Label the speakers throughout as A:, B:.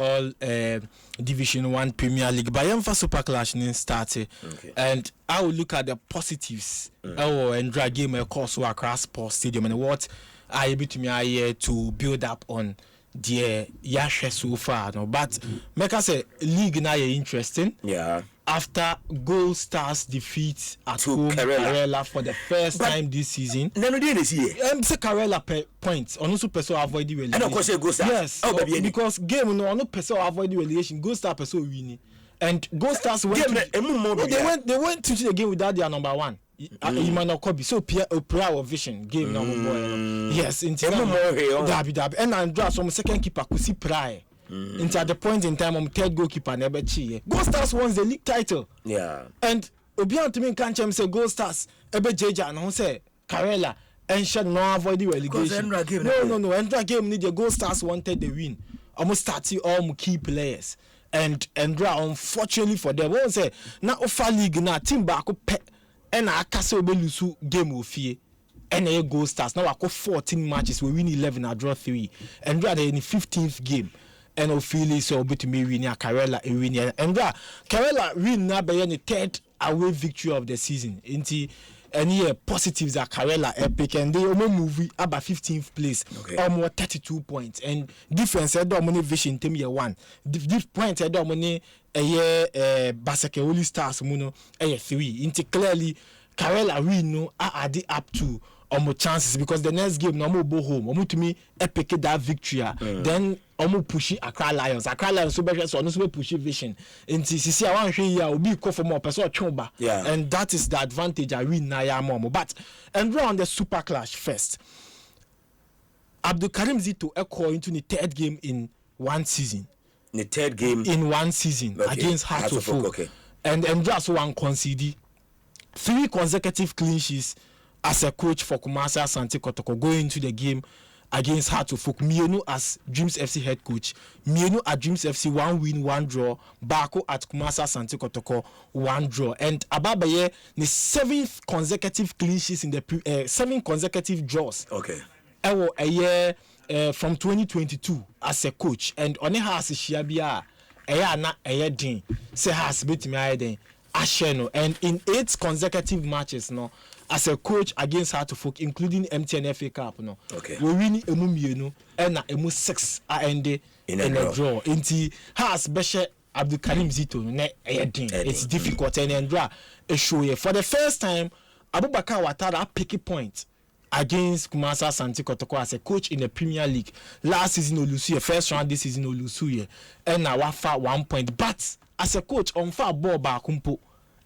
A: all Division 1 Premier League. But I'm for Super Clash started, and I will look at the positives. And drag game course across Sports Stadium and what I able to me to build up on the Yasha so far. No, but make us say league now interesting.
B: Yeah.
A: After Gold Stars defeat at home Karela for the first time this season.
B: No, this year.
A: Say Karela points. On also person avoid the relegation.
B: And of course, Gold Stars.
A: Yes. Oh, because game no person avoid the relegation. Gold Stars person winning, and Gold Stars went. They went to the game without their number one. Imanokobi so prayer vision game now boy. Yes, in Dabi. And Andra some second keeper Kusi Prayer. Into at the point in time, third goalkeeper never cheat. Gold Stars won the league title.
B: Yeah.
A: And Obian to me can't say Gold Stars. Ebe Jeja and who say Karela and should not avoid the relegation. No. Endra game need the Gold Stars wanted the win. Almost 30 all key players. And Endra unfortunately for them won't say now offer league na team back up and I cast obe lusu game of fear. And a Gold Stars now I got 14 matches. We win 11, I draw 3. And rather in the 15th game. And Ophelia so to me win Karela a win and Karela win now by the third away victory of the season. Into any positives are Karela epic and they almost move about 15th place, almost 32 points and difference. I don't money vision team year one. This point I don't money a year Basake Holy Stars Muno a year 3. Into clearly Karela we know are the up to almost chances because the next game no more go home. Almost to me epic that victory. Then almost pushy Accra Lions so better so no pushy vision into CC I want here will be call for more person chomba. And that is the advantage I win na ya more. But and round the Super Clash first. Abdul Karim Zito echo into the third game in one season.
B: The third game
A: in one season against Hearts of Oak. And just one concede 3 consecutive clean sheets as a coach for Kumasi Asante Kotoko going into the game against Hearts of Oak. Mienu as Dreams FC head coach. Mienu at Dreams FC 1 win 1 draw. Bako at Kumasi Asante Kotoko 1 draw. And Ababaye the 7th consecutive clean sheets in the 7 consecutive draws. A year from 2022 as a coach. And on has Shiabia na din say has beat me den Asheno and in 8 consecutive matches no as a coach against Hearts of Oak including MTN FA Cup no we win emu mienu and na emu 6 ended in a draw inti has beshe Abdul Karim Zito no din it's difficult and draw a show here for the first time Abubakar Watara pick a point against Kumasi Asante Kotoko as a coach in the Premier League. Last season Olusuye, first round this season Olusuye, and now wafa 1 point. But as a coach on far ball back kumpo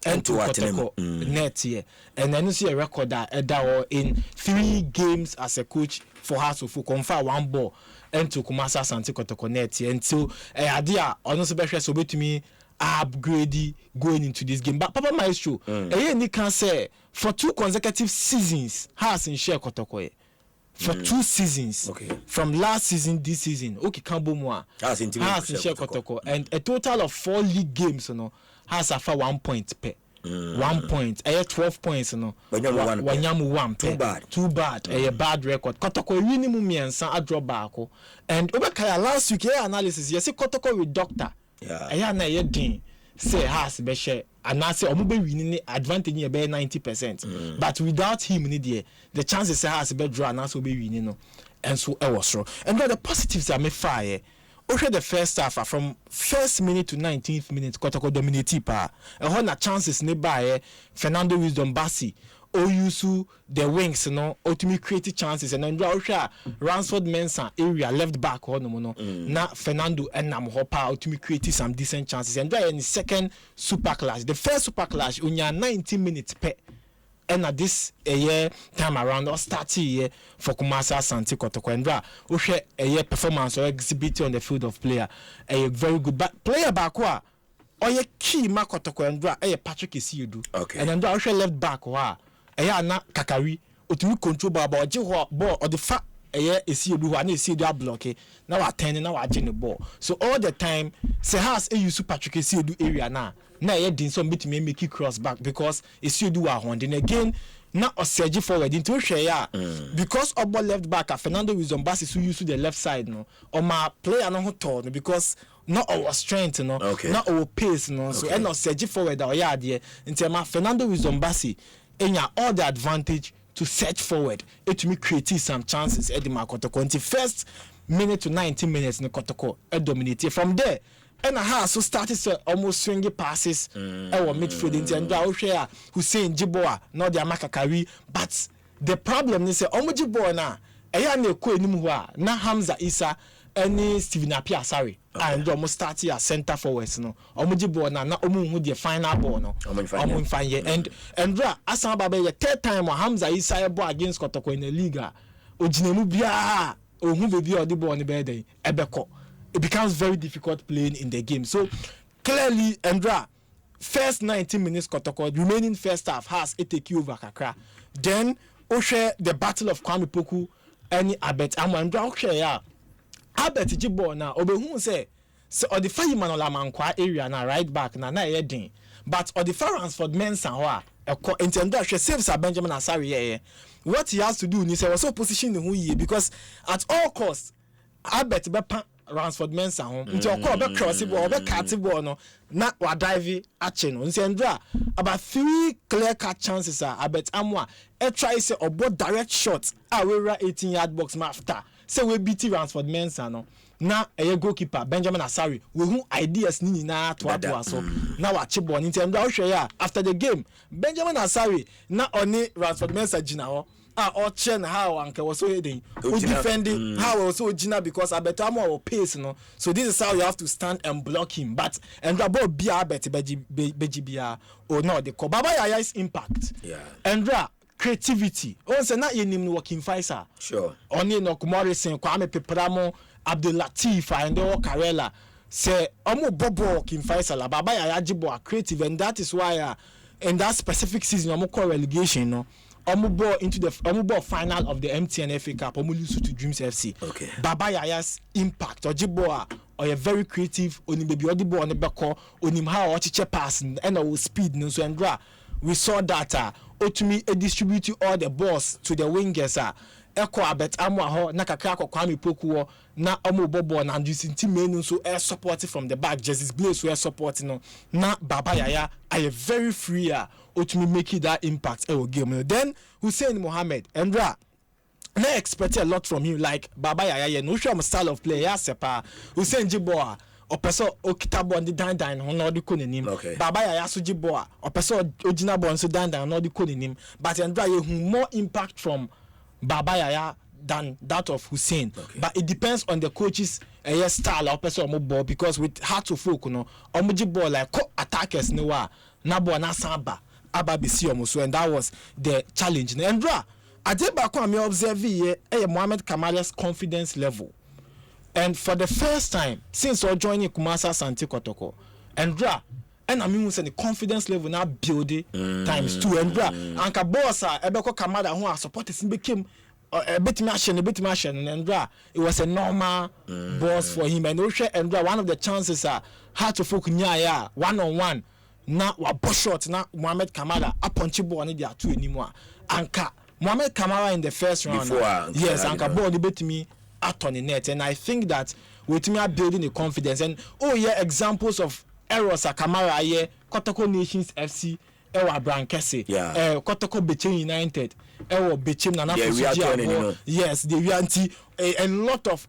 A: and to Kotoko net here, and then you see a record that in 3 games as a coach for Hearts of Oak on far 1 ball and to Kumasi Asante Kotoko net here. And so idea honestly special so to me upgrade going into this game. But Papa Maestro, you can say for 2 consecutive seasons has in share Kotoko. For 2 seasons, from last season, this season, Kambo Moa has in share Kotoko, and a total of 4 league games, has a 1 point per. 1 point, 12 points, Wanyamu 1 too bad, a bad record. Kotoko minimum and a drop back. And Obakaya last week, analysis, yes, Kotoko with doctor. Na din say has be share and I say omo be winning advantage be 90%. But without him the chances has be draw and also be winning no. And so I was wrong. And the positives are me fire. Okay, the first half from 1st minute to 19th minute Kotoko dominate pa. And when the chances nearby Fernando Wisdom Bassi Oyusu the wings ultimately created chances and then Ransford Mensah area left back na Fernando and Namhopa ultimately created some decent chances and in the second Super Clash the first Super Clash unya 90 minutes per and at this a year time around or start year for Kumasi Asante Kotoko and a year performance or exhibit on the field of player a very good player back or a key Makotoko and a Patrick Isiudu and then left back na Kakari otumi control ball or the fact Isiudu who Isiudu block now attending now the ball so all the time say has a use Patrick Isiudu area now din some bit me make it cross back because Isiudu are holding again now or surge forward into share because obo left back Fernando Wisdom Bassi who used to the left side no or my player no turn because not our strength, no, not our pace, no. So and not search forward or yard here. Until my Fernando Wizombasi, all the advantage to search forward. It to me create some chances at the Kotoko. Until first minute to 19 minutes, no Kotoko dominated. From there, and I have so started to almost swinging passes. Our midfield and Share Hussein Jiboa, not the Amakakari. But the problem is Jiboa now. Na Hamza Isa any Steven Apia sorry and almost started as center forwards no Jiboa na the final ball no and Asamba be the third time Hamza Isa ball against Kotoko in the league ojinemu bia ohun bebi odi ball ni be dey ebeko. It becomes very difficult playing in the game. So clearly, Andra, first 19 minutes Kotoko, remaining first half has a take over Kakra. Then Oshe the battle of Kwame Poku, any Abet Amandra Oshe ya. Abet Jibo na Obehun say so or the fireman on Lamankwa area na right back na yedin. But or the Ransford Mensah wa intended she saves Benjamin Asari yeah. What he has to do is also position the who because at all costs Abet Bepa Ransford Mensah home nti okọ be cross ball be cut ball no na wa dive ache no nti Andra about 3 clear cut chances Abet Amwa try say obo direct shot we 18-yard box after say we beat Ransford Mensah no na goalkeeper Benjamin Asari we hu ideas ni na to abo so na wa che ball nti Andra hwe ya after the game Benjamin Asari na oni Ransford Mensah gina ho or chen how anke was so heading who defending how also Gina because I bet more pace no so this is how you have to stand and block him but and about bia bet bejibia or no the Baba Yaya's impact and creativity once na yenim working fighter
B: sure
A: only no Morrison Kwame Pepramo Abdul Latif and all Karela say omo bobo working fighter la Baba Yaya jibo creative and that is why in that specific season omo call relegation no ball into the final of the MTN FA Cup lose to Dreams FC.
B: Okay.
A: Baba Yaya's impact Ojiboa or a very creative onim baby odibo on the beko onim how ochiche pass and speed no so Andra we saw that Otumi distribute all the balls to the wingers Eko Abet Amwa ho na kakra ko Kwame Poku na bobo na using team menu so air support from the back Jesus Blaze we support no na Baba Yaya are very free Otumi make that impact game. Then Hussein Mohammed Andra I expect a lot from him like Baba Yaya no sure style of play Asempa Hussein Jiboa opeso okitabo on the dan no di konenim Baba Yaya so Jiboa opeso ojina bon so dan no di konenim but Andra you more impact from Baba Yaya than that of Hussein. But it depends on the coach's style or person ball because with hard to folk no omuji ball like attackers no wa na ball na samba aba bisi omuso and that was the challenge. Andra adeba ko am observe here Mohamed Kamara's confidence level. And for the first time since joining Kumasi Asante Kotoko Andra and I mean the confidence level now building times 2 and anka boss ebeko Kamara who supporters became a bit machine and it was a normal boss for him and one of the chances hard to focus nya one-on-one na wa boss shot na Mohamed Kamara aponchi ball ni dia two anymore anka Mohamed Kamara in the first round yes anka ball ni betimi at on the net and I think that with me building the confidence and examples of errors Kamara here Kotoko Nations FC Ewa Brankese Kotoko Bechem United Ewa Bechem Nana yes the reality a lot of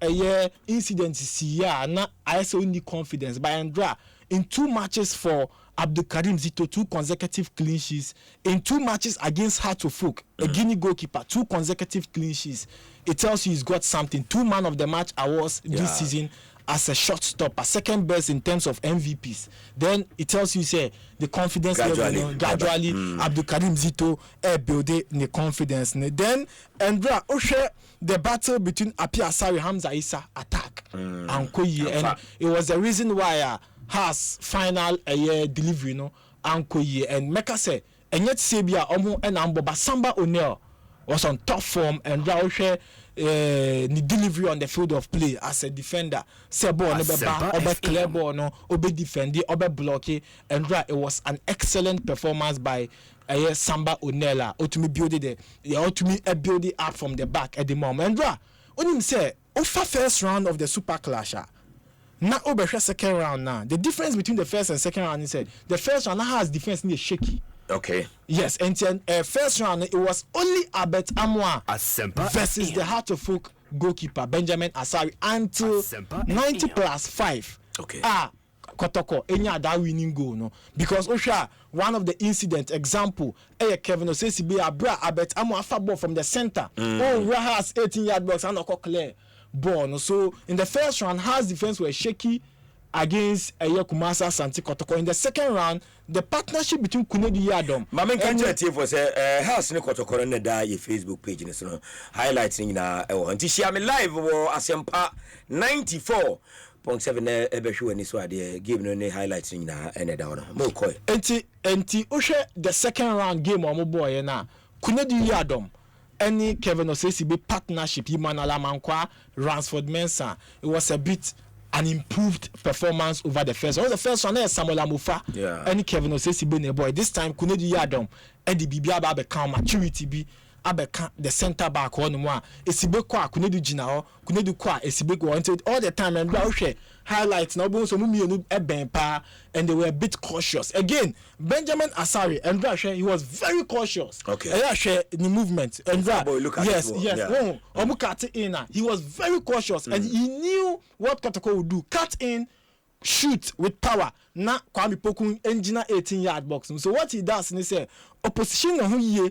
A: incidents here na I also need confidence by Andra in 2 matches for Abdul Karim Zito 2 consecutive clean sheets in 2 matches against Hatofuk a Guinea goalkeeper 2 consecutive clean sheets. It tells you he's got something. 2 man of the match awards this season as a shot stopper, second best in terms of MVPs. Then it tells you say the confidence level gradually Abdul Karim Zito building the confidence. Then Andra Oshe the battle between Apia Asari Hamza Isa attack and Koyi and it was the reason why has final delivery and Koyi and Meka say and yet Sebia Omo and Ambo but Samba O'Neil was on top form and Oshe the delivery on the field of play as a defender Sebo Obe clear ball no Obe defend Obe block and it was an excellent performance by Samba Onela Otumi build it Otumi build it up from the back at the moment and when him say over first round of the Super Clash Now over second round now. The difference between the first and second round is that the first round has defense in the shaky.
B: Okay.
A: Yes, and then first round it was only Albert Amwa
C: Asempa
A: versus the Heart of Folk goalkeeper Benjamin Asari until
C: Asempa
A: 90+5.
B: Okay.
A: Kotoko enya that winning goal no because Osha one of the incident example Kevin Osesibe abra Albert Amwa far ball from the center. Has 18-yard box and clear ball no. So in the first round Hearts defense were shaky against Kumasa Asante Kotoko. In the second round, the partnership between Kunedi Yadom.
B: Mama can tell you for say House no Kotoko na da your Facebook page in so highlighting na until she am live or Asempa 94.7 ebehwe ni so ade game no ne highlighting na ene da no. Mo koy.
A: Enti ohwe the second round game o mo boy na Kunedi Yadom any Kevin Osesibe partnership Imanala Mankwa Ransford Mensah. It was a bit an improved performance over the first one. The first one is Samuel Amufa.
B: Yeah.
A: Any Kevin Osesibe boy. This time Kunedi Yadom Eddie Bibi aba become maturity bi abeka the center back one more. Esibe kwa Kunedi Gina ho Kunedi kwa Esibe go until all the time and we highlights now bo so mumienu eben pa and they were a bit cautious. Again, Benjamin Asari and he was very cautious.
B: Okay.
A: The movement and yes. He was very cautious and he knew what Kotoko would do. Cut in, shoot with power. Na Kwame Pokun engineer 18-yard box. So what he does is say opposition na ye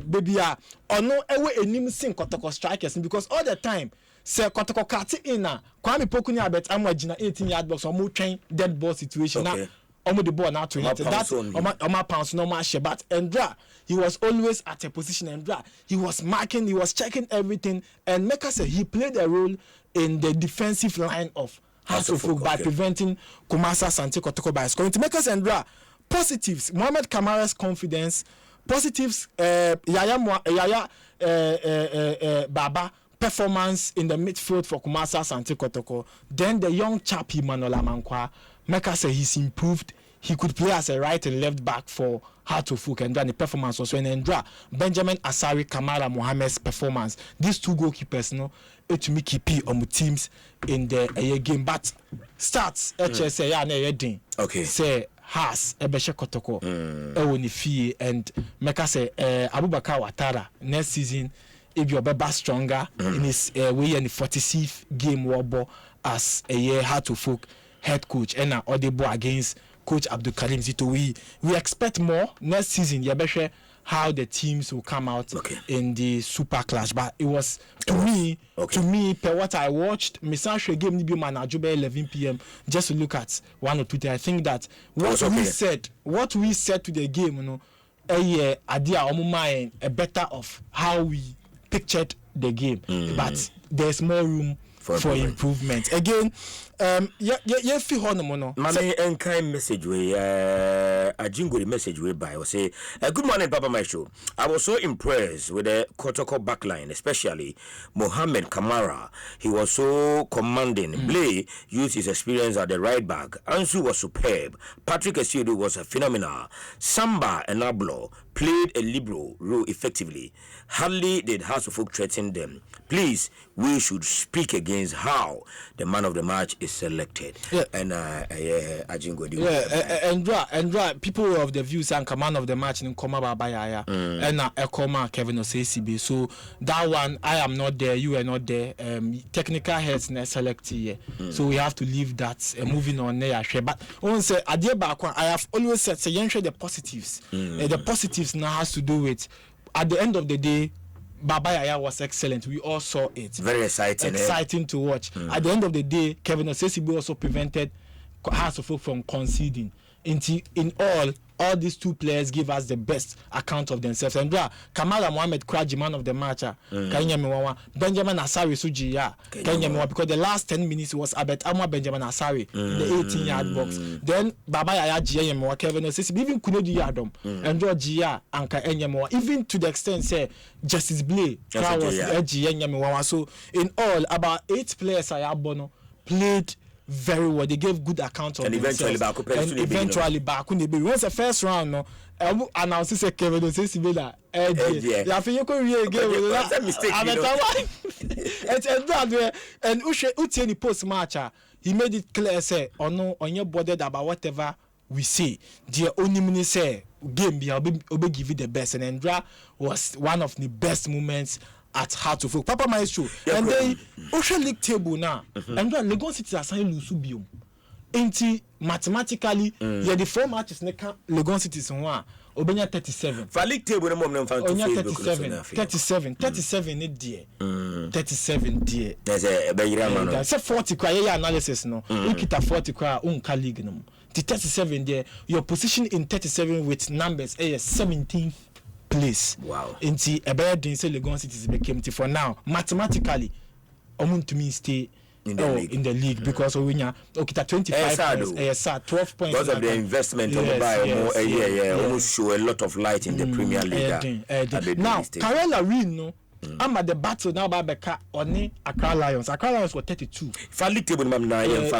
A: baby no ewe enim sin Kotoko strikers because all the time say Kotoko cut in na Kwame Pokun ya bet amagina 18-yard box omo train dead ball situation na omo the ball now to hit that omo pounce no match but Endra he was always at a position Endra he was marking, he was checking everything and make us say he played a role in the defensive line of House of Folk by preventing Kumasa Asante Kotoko by scoring. To make us Endra positives, Mohamed Kamara's confidence, positives, Yaya Baba performance in the midfield for Kumasa Asante Kotoko. Then the young chap Emmanuel Amankwa, make us say he's improved. He could play as a right and left back for Heart of Folk, and then the performance was when Endra Benjamin Asari Kamara Mohamed's performance. These two goalkeepers, to me keep on the teams in the game, but starts HSA
B: okay.
A: Say has Ebeshe Kotoko Ewonifi and make us say Abubakar Watara next season if you're better stronger in his way in the 46th game wobble as a year Heart of Folk head coach and audible against Coach Abdul Karim Zito. We expect more next season. Yabeshe how the teams will come out in the Super Clash. But it was to me, per what I watched, Misashe game Nibi Manajobe 11 p.m. just to look at one or two things. I think that what we said to the game, idea a better of how we pictured the game. But there's more room for improvement. Again, feel honomono.
B: Mami enkai message we a jingle message we by say good morning Papa Maestro. I was so impressed with the Kotoko backline, especially Mohamed Kamara. He was so commanding. Blay used his experience at the right back. Ansu was superb. Patrick Esiodo was a phenomenal. Samba and Ablo played a liberal role effectively. Hardly did House of Folk threaten them. Please, we should speak against how the man of the match is selected. And
A: and people of the views and man of the match in Koma Babayaya and Ekoma Kevin Osesibe. So that one I am not there, you are not there. Technical heads na select here. So we have to leave that moving on there. But once I have always said say the positives. The positives now has to do with at the end of the day Baba Yaya was excellent. We all saw it.
B: Very exciting
A: to watch. At the end of the day, Kevin Osesibe also prevented House of Folk from conceding. In all these two players give us the best account of themselves. And Kamala Mohammed Kraji, man of the match, Benjamin Asari Sujiya, because the last 10 minutes was Abet Amwa Benjamin Asari in the 18-yard box. Then Baba Yaya Jia Kevin Osesibe, even Kunedi Yadom, and Jia Anka Enyamoa, even to the extent say Justice Blay, was so in all about 8 players Ayabono played very well. They gave good account of themselves. Eventually back when they once the first round no announced say Kevin Osesibe that yeah feel you can really game that's a mistake and Ushe Utieni post match he made it clear say on your bothered about whatever we say. The only minute say game be obe give it the best, and Endra was one of the best moments at Heart of Oak. Papa Maestro, and they Ocean League table now. Endra Legon City assign Lusubium. Ain't mathematically, yeah, the 4 matches Legon City is one. Obenya 37.
B: For league table, no more
A: 37 it dear. 37 dear.
B: There's a background.
A: That's a 40 cry analysis no. We kita 40 cry unka league no. The 37 there, your position in 37 with numbers is 17th place.
B: Wow.
A: Inti ebe din say Legon City became for now. Mathematically, to me stay in the league because we nya okay 25 points 12 points
B: because of the investment almost show a lot of light in the Premier League.
A: Now Karela win no I'm at the battle now by Beka Oni Accra Lions. Accra Lions were 32.
B: For league table number 9
A: yes,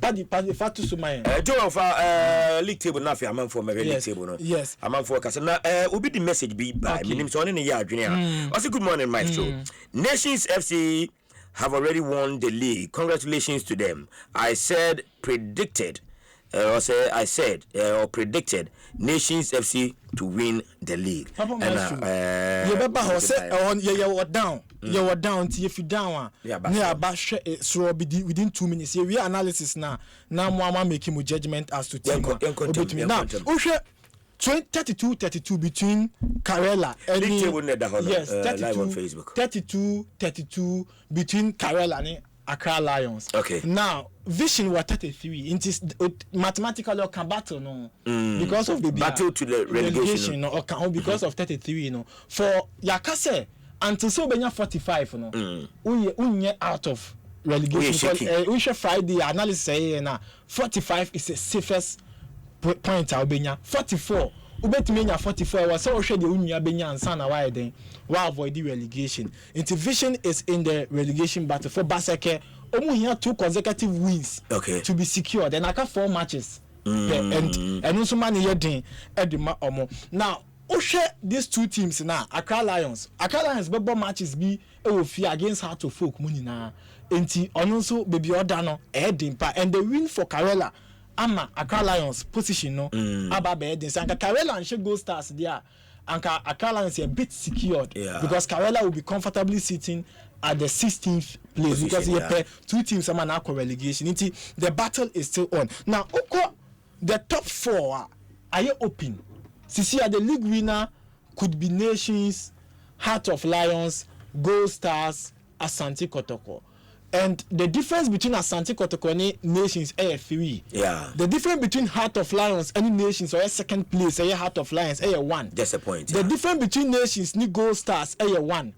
A: but the fact to my
B: Joe for league table now I'm for my league table no.
A: Yes.
B: I'm for cause now will be the message be by me so on in the junior. Also good morning Maestro. Nations FC have already won the league. Congratulations to them. I predicted Nations FC to win the league.
A: Papa you remember how say you were down. You were down till if you down. Yeah, but so within 2 minutes. We analysis now. Now Mama making a judgment as to team. Now, 32 between Karela and yes, 32
B: live on Facebook.
A: 32 between Karela and Accra Lions.
B: Okay.
A: Now, Vision were 33. It is mathematically can battle no because of the
B: battle to the relegation
A: no or because of 33 you know. For Yakase until so benya 45 no. We out of relegation because we should Friday analysis say na 45 is the safest point out benya 44 ubetumi 44 was so hwe de unya benya ansa na why then why avoid the relegation. Vision is in the relegation battle for Baseke. Omu here 2 consecutive wins to be secured and aka 4 matches and also man here den edema omo. Now Oshe these 2 teams now Accra Lions bebo matches be fear against Heart of Oak money na enti also baby order no edimpa and the win for Karela ama Accra Lions position no aba be edin sanka Karela and she go stars there and Accra Lions a bit secured because Karela will be comfortably sitting at the 16th place because he pair 2 teams are now relegation. The battle is still on. Now, the top 4 are you open? See, the league winner could be Nations, Heart of Lions, Gold Stars, Asante Kotoko. And the difference between Asante Kotoko and Nations is 3.
B: Yeah.
A: The difference between Heart of Lions and Nations or second place, Heart of Lions, is 1.
B: Just a point.
A: The difference between Nations and Gold Stars is 1.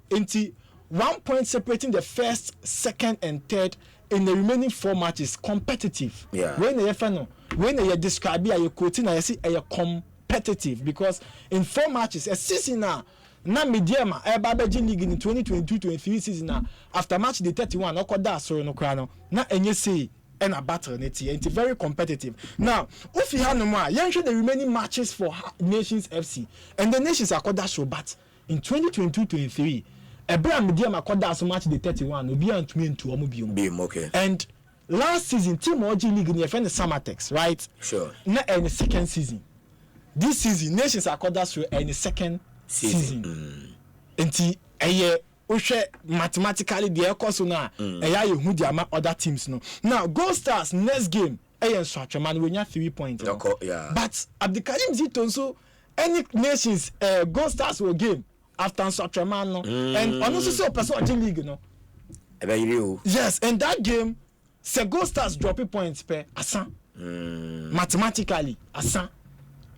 A: 1 point separating the first, second, and third in the remaining 4 matches competitive.
B: Yeah.
A: When you describe it, you quoting, I see a competitive because in 4 matches, a season now, medium, a Babaji League in 2022-23 season now, after match the 31, no koda so no krano, na enye say and a battle it's very competitive. Now, if you have no more, you show the remaining matches for Nations FC, and the Nations are koda so, but in 2022-23. Abraham medium akoda so match the 31 obi antumi ntu omo biom
B: okay.
A: And last season team OG league in the friend Samatex, right?
B: Sure.
A: Na in the second season. This season Nations akoda so in the second season. Enti ohwe mathematically the ekoso na eya ye hu di ama other teams no. Now Gold Stars next game Swatchman we nya 3 points.
B: Yeah.
A: But Abdikarim Zito so any Nations Gold Stars will game after Swatchman no. And also so person in league no. Yes, and that game Gold Stars dropping points per Asan. Mathematically Asan.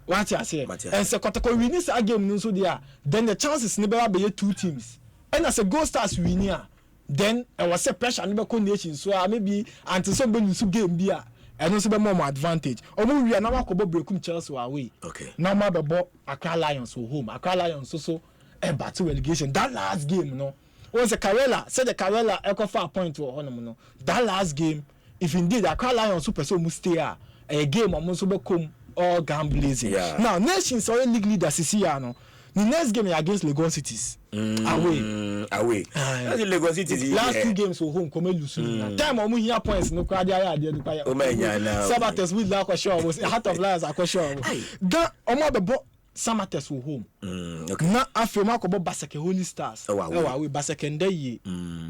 A: What you say? And Kotoko win this game no so there. Then the chances never be 2 teams. And as a Gold Stars winner, then I was a pressure never condition so maybe until somebody lose game be and also be more advantage. Omo we are now ko breakum Chelsea away.
B: Okay.
A: Now ma be Accra Lions home. Accra Lions so battle relegation. That last game no. Was a Karela said the Karela echo 4 point for honor no. That last game if indeed Accra Lions super so must stay a game almost be come all gambling.
B: Yeah.
A: Now Nations or league leaders is here no. The next game against Lagos Cities.
B: Away. Lagos Cities.
A: Last 2 games for home, come lose. Time omu here points no crowd idea. Sabates with la question was Heart of Lions question. That omo be Samates will home.
B: Okay.
A: Na afirma ko bo Baseke Holy Stars. We Baseke ndeye.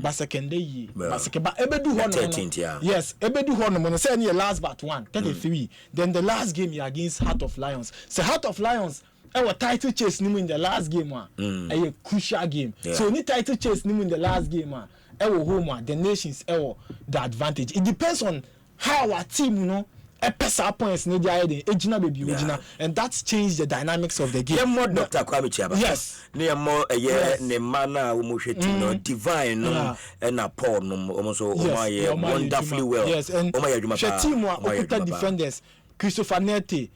A: Baseke ba ebedu hono. Yes, ebedu hono no say any last but 1, 33. Then the last game against Heart of Lions. So Heart of Lions our title chase nimu in the last game a crucial game. So any title chase nimu in the last game our home the nations the advantage. It depends on how our team points and that's changed the dynamics of the game.
B: More Dr. Kwame Chaba.
A: Yes.
B: Near more a year, ne mana divine and a porn almost wonderfully well.
A: Yes, and team were defenders. Christopher Nete,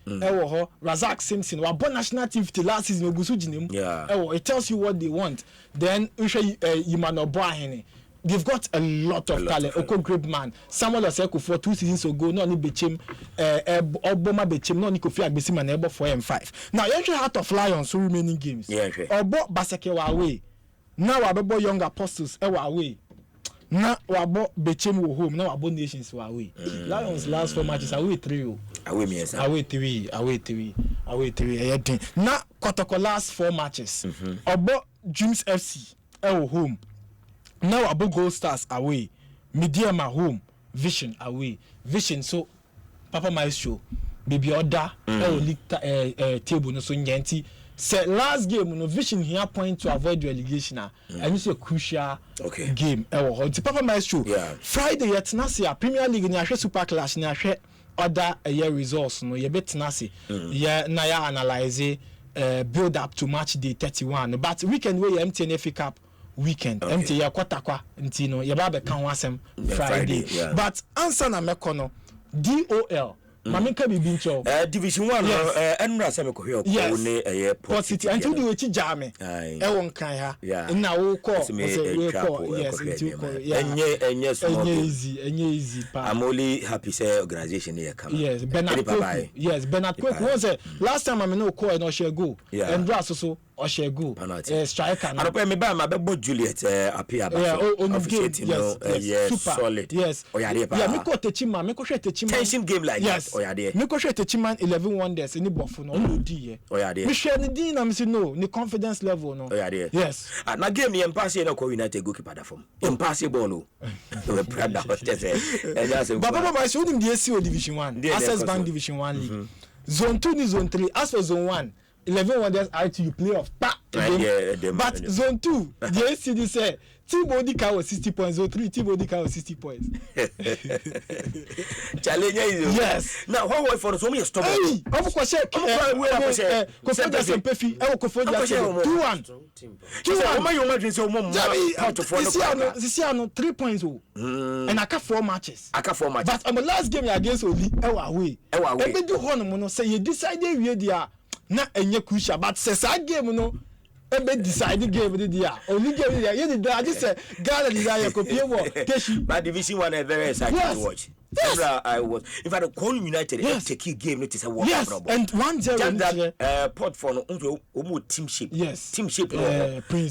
A: Razak Simpson, were born national team last season. It tells you what they want. Then Imano Boahene. They've got a lot of talent. Oko Gripman, Samuel Oseko for 2 seasons ago, no ni Bechim, Obama Bechim, no ni Kofi Agbesim and Ebo 4 and 5. Now, you're Heart of Lions, so remaining games. Obo Baseke wa away. Now, Abebo Young Apostles, ewa away. Now, Wabo Bechim wo home. Now, Wabo Nations were away. Lions last 4 matches, away 3. Away 3. Now, Kotoko last 4 matches. Obo Dreams FC, home. Now Abu Gold Stars away, Medium at home, Vision away, Vision so Papa Maestro, baby order, table no so nyanti. Say last game no Vision here point to avoid relegation and it's a crucial game. Papa Maestro, Friday yet nasi Premier League ni Super Clash ni other year results no ye bet nasi. Na ya analyze build up to match day 31, but weekend we MTN FA Cup weekend empty ya kwatakwa ntino ya ba be kan wasem Friday but answer na mekono DOL maminka bibi ncho
B: division 1 enra se meko hwe ko ne
A: Port City until the wechi jame won kan ha na wo ko
B: yes
A: enye easy pa
B: I'm only happy say organization here come
A: Bernard Kweku was last time I no call no share go and brass so or share go striker
B: and me ba ma be Juliet appear ba solid
A: me ko techima me ko hwe techima
B: tension game like that
A: me ko hwe techima 11 wonders any bofo no no di me share ni din na me say no ni confidence level no yes
B: na game ni empase na ko United goalkeeper da form empase ball o we proud that
A: Baba my so nim the ACO division 1 Access Bank division 1 league zone 2 ni zone 3 as for zone 1 11 wonders ITU playoff but zone 2 the ACD say team body car was 60 points, zone 3 team body car was 60 points.
B: Challenge is
A: yes.
B: Now how for so many stop
A: of course Kofodia Sempefi Kofodia 2-1
B: you imagine so
A: this year 3 points and aka 4 matches but on the last game against Oli away e do hono no say you decide we dia na enye crucial but say that game no ebe decide game dia only game dia you dey just say Ghana dey copy what
B: my division 1 is very exciting to watch. Yes. I was if I call United take a game notice a world problem
A: and 1-0
B: port for no team shape
A: Prince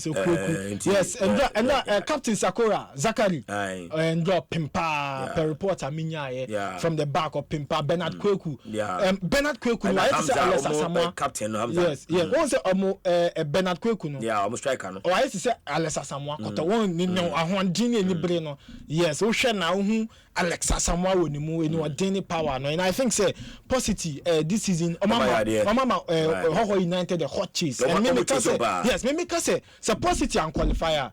A: Okweku yes and Captain Sakura Zakari and Pimpa per reporter minya from the back of Pimpa Bernard Kweku Bernard Kweku
B: captain
A: yes one say Bernard Kweku no
B: almost striker no
A: I say Alex Asamoah koto won ni no ahondini ni bre no yes wo hwe na hu Alex Asamoah wonimu eni odini power no and I think say positive this season Mama United the hot chase and me say yes me say positive and qualifier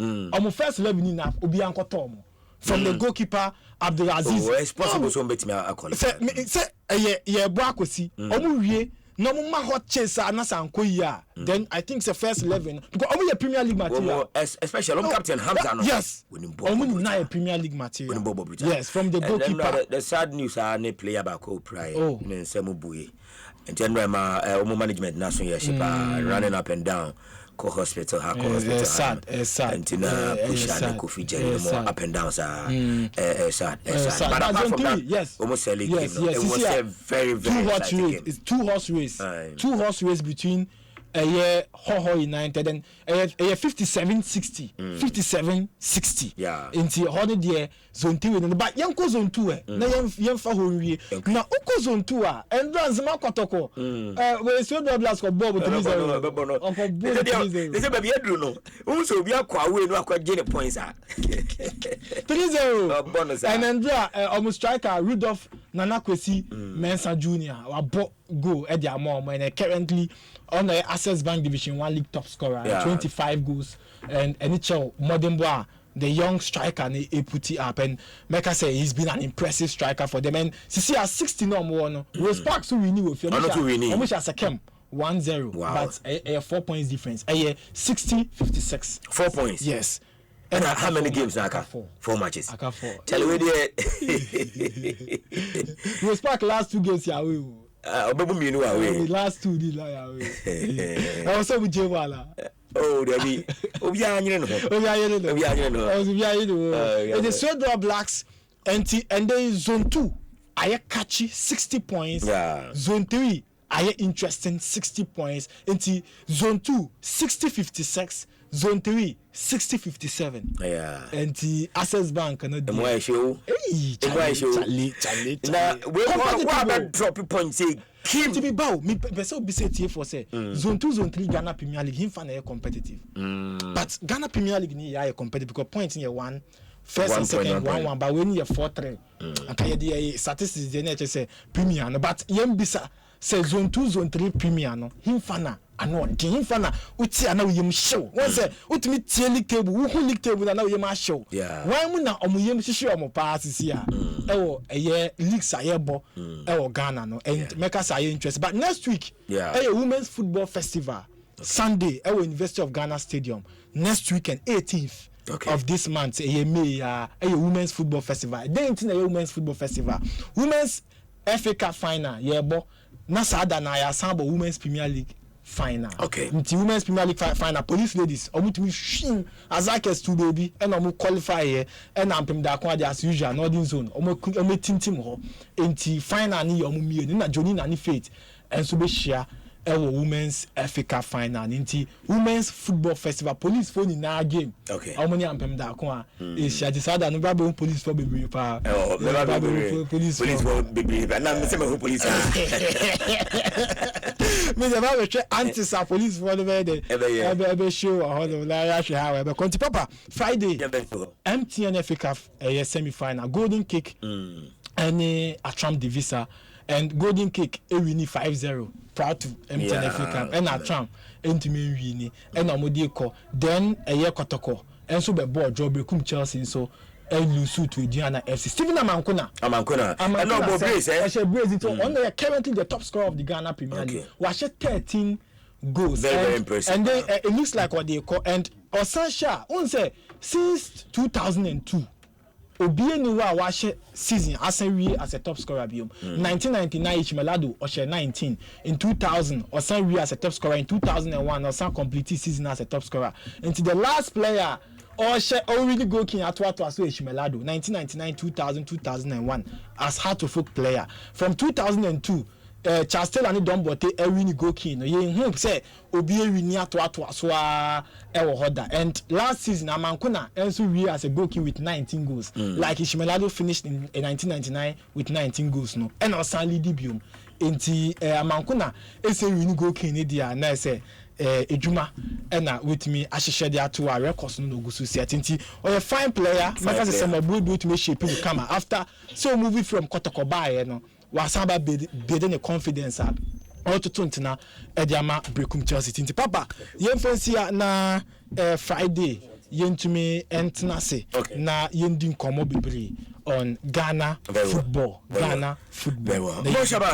A: first 11 na obi ankoto from the goalkeeper Abdulaziz
B: it's possible so bet me qualify
A: say ye bo akosi wie no ma hot chase anasa ankoyi then I think the first 11 because omo your Premier League material
B: especially captain Hamza no
A: yes omo na your Premier League material yes from the goalkeeper
B: the sad news are ne player back ko pride ne nsemu buye and general ma omo management na so Shaban running up and down ko hospital
A: sad
B: until push and Kofi Jerry more up and down sad but apart from that
A: yes
B: almost selling it was a very
A: two horse race between Hoho United and 57-60 57-60 into holiday there zone 2 but yanko zone 2 na yemfa ho wie na uko zone 2 and Ranzima Kotoko we so do blast ko ball with 3-0 onko ball 3-0
B: they say baby edru no unso obi akwa we no akwa gene points
A: 3-0 and Andrea almost striker Rudolph Nanakwesi Mensah Jr. abo goal at their mom and currently on the Access Bank Division 1 League top scorer 25 goals and NHL Modern Bois the young striker and he put it up and make I say he's been an impressive striker for them and see at 60 no more Rose Park so renew with almost as a cam 1-0 but a 4 points difference 60-56
B: 4 points
A: yes.
B: And how many games I got? 4 matches.
A: I got 4.
B: Tell you there.
A: Rose Park last 2 games yeah we
B: the
A: last 2 did I also with Jewala.
B: Oh, there be. Oh, yeah, you know.
A: The Sweden Blacks and they zone 2. I catchy 60 points. Zone 3. I interesting 60 points. Into zone 2 60-56. Zone 3 60-57. And the Access Bank and
B: the show. Charlie. Now we want drop points.
A: Kim to be bow. Me person be say here for say zone 2 zone 3 Ghana Premier League him fan competitive. But Ghana Premier League ni ya competitive because points in year 1 first and second 1-1 but when you 4-3 and can the statistics the NHS say Premier no but yem bisa say zone 2 zone 3 Premier no him fan ano di him fan uti ana yem show one say utimi tie league table who league table na yem show why mu na omuyem hihye omo pass sia ewo leagues ayebo ewo Ghana no and make us interest but next week women's football festival Sunday ewo University of Ghana Stadium next weekend 18th of this month May women's football festival then women's football festival women's FA Cup final yebo na sada na ya sambo women's Premier League final. Nti women's Premier League final police ladies omutumi shin azakes to baby and omu qualify here and ampem da kwa as usual northern zone omu tintim ho nti final ni omu mie na Johnny na ni Faith and so be share ewo women's FA Cup final nti women's football festival police for ni na game omu ni ampem da kwa e share decide no ba police for baby pa police
B: for baby na me say me police
A: me the ba we anti police for the ebe show all the la show how ebe konti papa Friday MTN FA Cup semi final golden kick and Atram Divisa and golden kick win 5-0 proud to MTN FA Cup and Atram entime win and amodi ko then Kotoko and so be board job kum Chelsea so lose to Indiana FC. Stephen Amankuna. And no Brace, Brace on they are currently the top scorer of the Ghana Premier League. Was 13 goals.
B: Very impressive.
A: And then it looks like what they call and Osansha on say since 2002 Obieni wa washe season Asenwi as a top scorer biom 1999 Ichimelado Oshe 19 in 2000 Osanwi as a top scorer in 2001 Osan completed season as a top scorer into the last player already go king at what was Ichimelado 1999 2000 2001 as Heart-of-Oak player from 2002 Charles Taylor and Dombote Ewini go king no ye hope say obi ewini ato so ewo hoda and last season Amankuna also we as a goal king with 19 goals like Ichimelado finished in 1999 with 19 goals no and Osan lead biom enti Amankuna ese ewini go king ni dia na say ejuma ena with me ahihye dia to our records no go so set nti a fine player make say some boy do to me shape you come after so moving from Kotoko bae no wasaba building the confidence up all to tuntina ediama brekum Chelsea nti papa yemfonsia na Friday yentumi entnase na yendi nkomo bebre on Ghana football